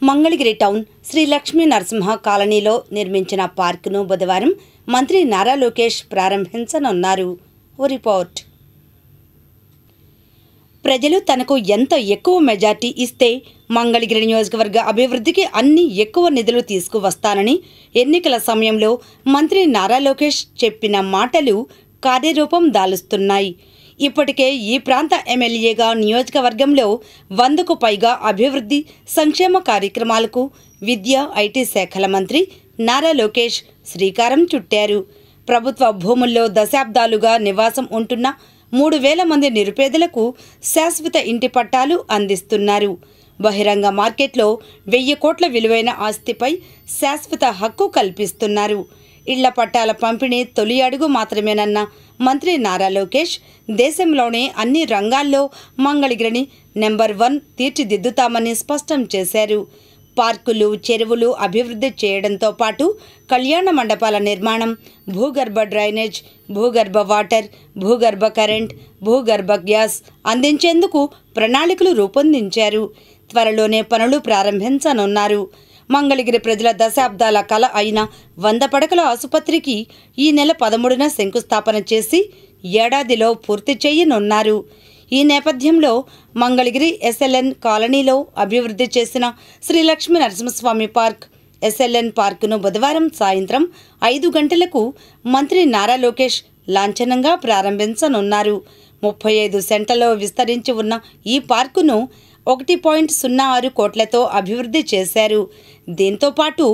Mangalagiri town Shri Lakshmi Narasimha కాలనీలో నిర్మించిన పార్కును బుధవారం మంత్రి నారా లోకేష్ ప్రారంభించనున్నారు. ఓ రిపోర్ట్. ప్రజలు తనకు ఎంత ఎక్కువ మెజార్టీ ఇస్తే మంగళగిరి నియోజకవర్గ అభివృద్ధికి అన్ని ఎక్కువ నిధులు తీసుకువస్తానని ఎన్నికల సమయంలో మంత్రి నారా లోకేష్ చెప్పిన మాటలు కార్యరూపం దాలుస్తున్నాయి. ఇప్పటికే ఈ ప్రాంత ఎమ్మెల్యేగా నియోజకవర్గంలో 100కు పైగా అభివృద్ధి సంక్షేమ కార్యక్రమాలకు విద్యా ఐటీ శాఖల మంత్రి నారా లోకేష్ శ్రీకారం చుట్టారు. ప్రభుత్వ భూముల్లో దశాబ్దాలుగా నివాసం ఉంటున్న 3000 మంది నిరుపేదలకు శాశ్వత ఇంటి పట్టాలు అందిస్తున్నారు. బహిరంగ మార్కెట్లో 1000 కోట్ల విలువైన ఆస్తిపై శాశ్వత హక్కు కల్పిస్తున్నారు. ఇళ్ల పట్టాల పంపిణీ తొలి అడుగు మాత్రమేనన్న మంత్రి నారా లోకేష్ దేశంలోనే అన్ని రంగాల్లో మంగళగిరిని నెంబర్ 1 తీర్చిదిద్దుతామని స్పష్టం చేశారు. పార్కులు, చెరువులు అభివృద్ధి చేయడంతో పాటు కళ్యాణ మండపాల నిర్మాణం, భూగర్భ డ్రైనేజ్, భూగర్భ వాటర్, భూగర్భ కరెంట్, భూగర్భ గ్యాస్ అందించేందుకు ప్రణాళికలు రూపొందించారు. త్వరలోనే పనులు ప్రారంభించనున్నారు. మంగళగిరి ప్రజల దశాబ్దాల కల అయిన 100 పడకల ఆసుపత్రికి ఈ నెల 13న శంకుస్థాపన చేసి ఏడాదిలో పూర్తి చేయనున్నారు. ఈ నేపథ్యంలో మంగళగిరి ఎస్ఎల్ఎన్ కాలనీలో అభివృద్ధి చేసిన శ్రీ లక్ష్మీ నరసింహస్వామి పార్క్ ఎస్ఎల్ఎన్ పార్కును బుధవారం సాయంత్రం 5 గంటలకు మంత్రి నారా లోకేష్ లాంఛనంగా ప్రారంభించనున్నారు. 35 సెంట్లలో విస్తరించి ఉన్న ఈ పార్కును 1.06 కోట్లతో అభివృద్ధి చేశారు. దీంతో పాటు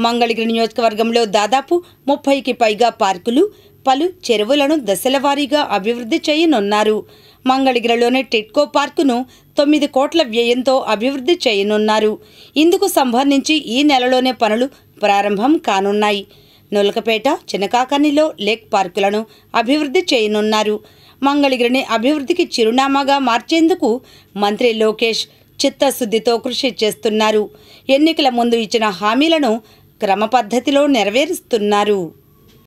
మంగళగిరి నియోజకవర్గంలో దాదాపు 30కి పైగా పార్కులు, పలు చెరువులను దశలవారీగా అభివృద్ధి చేయనున్నారు. మంగళగిరిలోని టిట్కో పార్కును 9 కోట్ల వ్యయంతో అభివృద్ధి చేయనున్నారు. ఇందుకు సంబంధించి ఈ నెలలోనే పనులు ప్రారంభం కానున్నాయి. నొలకపేట, చినకాకనిలో లేక్ పార్కులను అభివృద్ధి చేయనున్నారు. మంగళగిరిని అభివృద్ధికి చిరునామాగా మార్చేందుకు మంత్రి లోకేష్ చిత్తశుద్ధితో కృషి చేస్తున్నారు. ఎన్నికల ముందు ఇచ్చిన హామీలను క్రమపద్ధతిలో నెరవేరుస్తున్నారు.